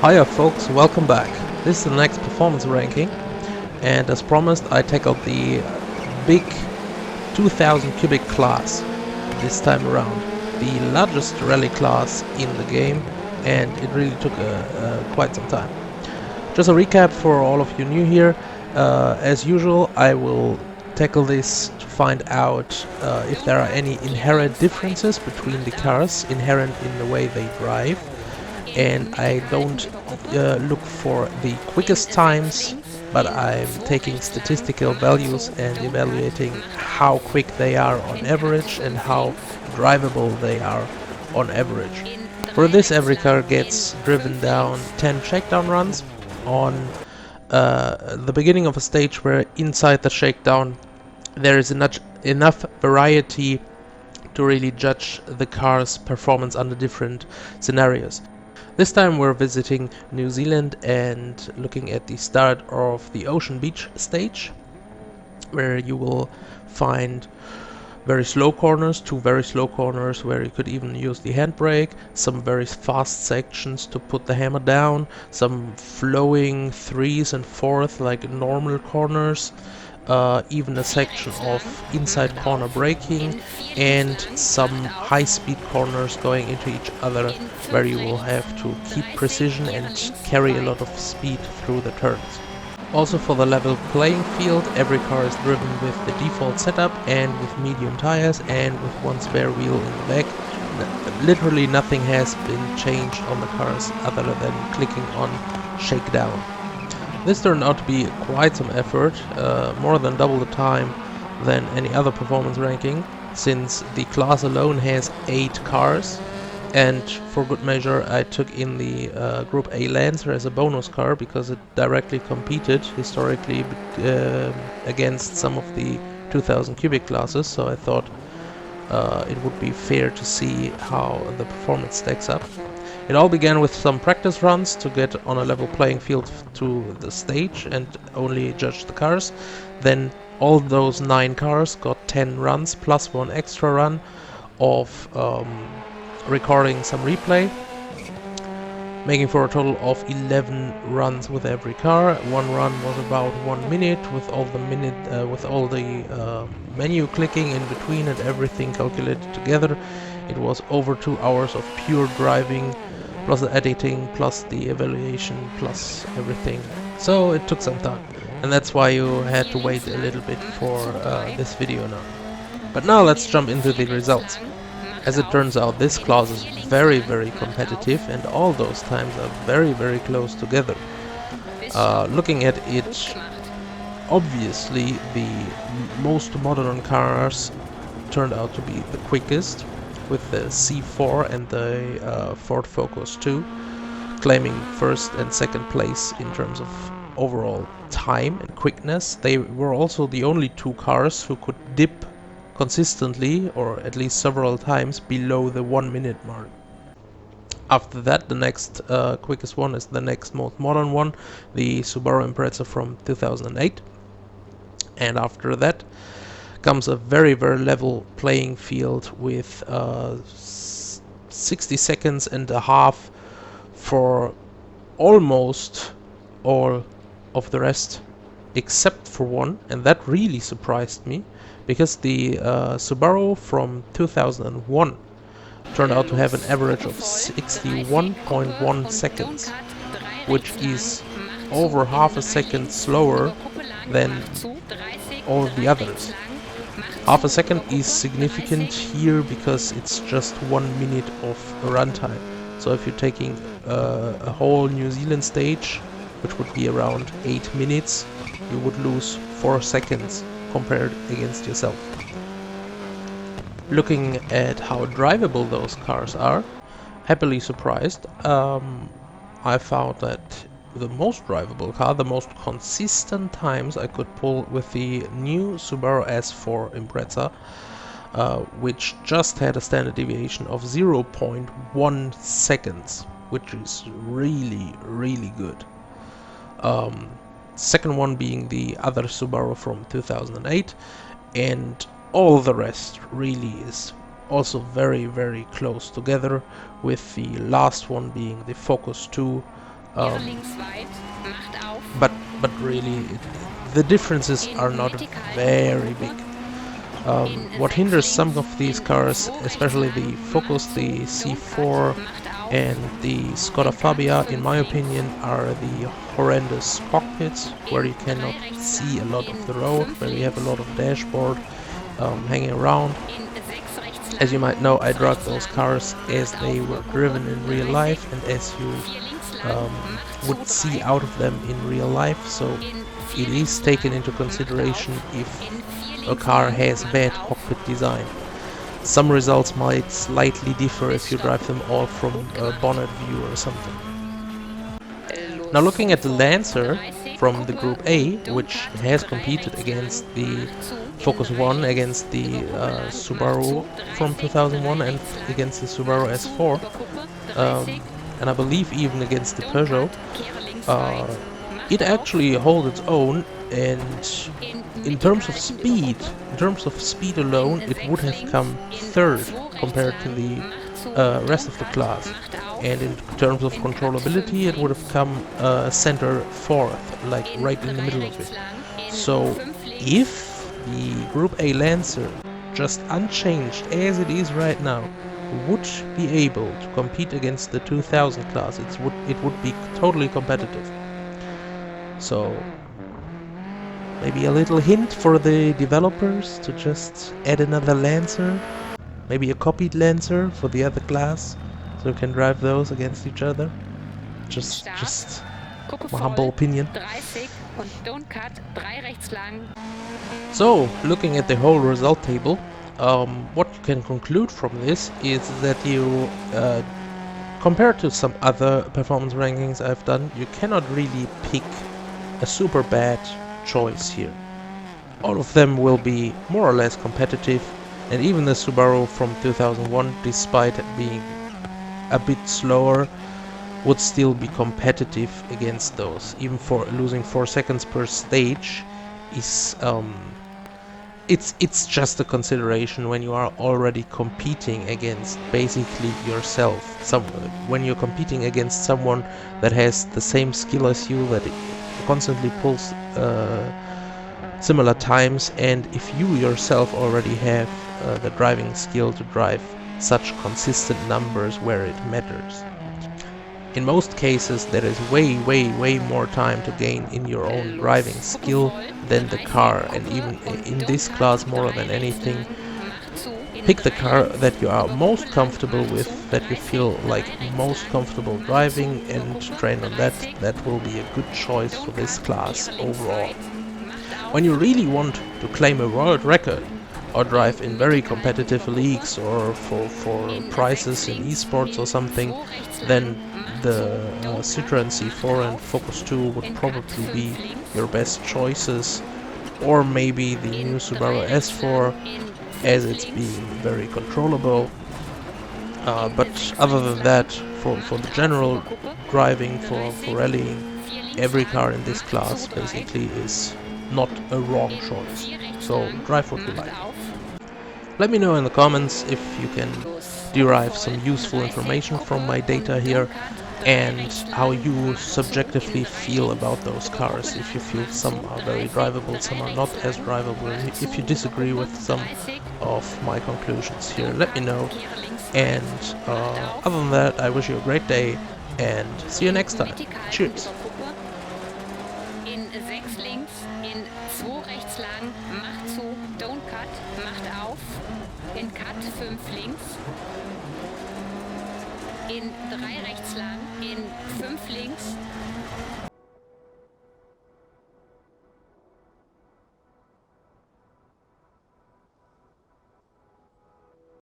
Hiya folks, welcome back. This is the next performance ranking, and as promised I tackled the big 2000 cubic class this time around. The largest rally class in the game, and it really took quite some time. Just a recap for all of you new here. As usual, I will tackle this to find out if there are any inherent differences between the cars, inherent in the way they drive. And I don't look for the quickest times, but I'm taking statistical values and evaluating how quick they are on average and how drivable they are on average. For this, every car gets driven down 10 shakedown runs on the beginning of a stage where inside the shakedown there is enough variety to really judge the car's performance under different scenarios. This time we're visiting New Zealand and looking at the start of the Ocean Beach stage, where you will find very slow corners, two very slow corners where you could even use the handbrake, some very fast sections to put the hammer down, some flowing 3s and 4s like normal corners, even a section of inside corner braking, and some high-speed corners going into each other where you will have to keep precision and carry a lot of speed through the turns. Also, for the level playing field, every car is driven with the default setup and with medium tires and with one spare wheel in the back. Literally nothing has been changed on the cars other than clicking on shakedown. This turned out to be quite some effort, more than double the time than any other performance ranking, since the class alone has 8 cars, and for good measure I took in the Group A Lancer as a bonus car because it directly competed historically against some of the 2000 cubic classes, so I thought it would be fair to see how the performance stacks up. It all began with some practice runs to get on a level playing field to the stage and only judge the cars. Then all those 9 cars got 10 runs plus one extra run of recording some replay, making for a total of 11 runs with every car. One run was about 1 minute with all the menu clicking in between and everything calculated together. It was over 2 hours of pure driving, plus the editing, plus the evaluation, plus everything. So it took some time, and that's why you had to wait a little bit for this video now. But now let's jump into the results. As it turns out, this class is very competitive, and all those times are very close together. Looking at it, obviously the most modern cars turned out to be the quickest, with the C4 and the Ford Focus 2 claiming first and second place in terms of overall time and quickness. They were also the only 2 cars who could dip consistently, or at least several times, below the 1 minute mark. After that, the next quickest one is the next most modern one, the Subaru Impreza from 2008. And after that comes a very level playing field with 60 seconds and a half for almost all of the rest except for one, and that really surprised me because the Subaru from 2001 turned out to have an average of 61.1 seconds, which is over half a second slower than all of the others. Half a second is significant here because it's just 1 minute of runtime. So if you're taking a whole New Zealand stage, which would be around 8 minutes, you would lose 4 seconds compared against yourself. Looking at how drivable those cars are, happily surprised, I found that the most drivable car, the most consistent times I could pull with the new Subaru S4 Impreza, which just had a standard deviation of 0.1 seconds, which is really good. Second one being the other Subaru from 2008, and all the rest really is also very close together, with the last one being the Focus 2 But really, the differences are not very big. What hinders some of these cars, especially the Focus, the C4 and the Skoda Fabia, in my opinion, are the horrendous cockpits, where you cannot see a lot of the road, where you have a lot of dashboard hanging around. As you might know, I drug those cars as they were driven in real life and as you would see out of them in real life, so it is taken into consideration if a car has bad cockpit design. Some results might slightly differ if you drive them all from a bonnet view or something. Now looking at the Lancer from the Group A, which has competed against the Focus 1, against the Subaru from 2001 and against the Subaru S4, and I believe even against the Peugeot, it actually holds its own, and in terms of speed alone, it would have come third compared to the rest of the class. And in terms of controllability, it would have come center fourth, like right in the middle of it. So if the Group A Lancer, just unchanged as it is right now, would be able to compete against the 2000 class, it would be totally competitive. So maybe a little hint for the developers to just add another Lancer, maybe a copied Lancer for the other class, so you can drive those against each other. Just my humble opinion. So, looking at the whole result table, what you can conclude from this is that you, compared to some other performance rankings I've done, you cannot really pick a super bad choice here. All of them will be more or less competitive, and even the Subaru from 2001, despite being a bit slower, would still be competitive against those. Even for losing 4 seconds per stage is it's just a consideration when you are already competing against basically yourself. When you're competing against someone that has the same skill as you, that constantly pulls similar times, and if you yourself already have the driving skill to drive such consistent numbers where it matters. In most cases there is way more time to gain in your own driving skill than the car, and even in this class, more than anything, pick the car that you are most comfortable with, that you feel like most comfortable driving, and train on that. That will be a good choice for this class overall. When you really want to claim a world record or drive in very competitive leagues or for prizes in esports or something, then the Citroen C4 and Focus 2 would probably be your best choices, or maybe the new Subaru S4, as it's being very controllable. But other than that, for the general driving, for rallying, every car in this class basically is not a wrong choice. So drive what you like. Let me know in the comments if you can derive some useful information from my data here, and how you subjectively feel about those cars. If you feel some are very drivable, some are not as drivable, if you disagree with some of my conclusions here, let me know. And other than that, I wish you a great day and see you next time. Cheers! In 6 links, in 2 rechts lang, macht zu, don't cut, macht auf, in cut 5 links, in 3 rechts lang, in 5 links,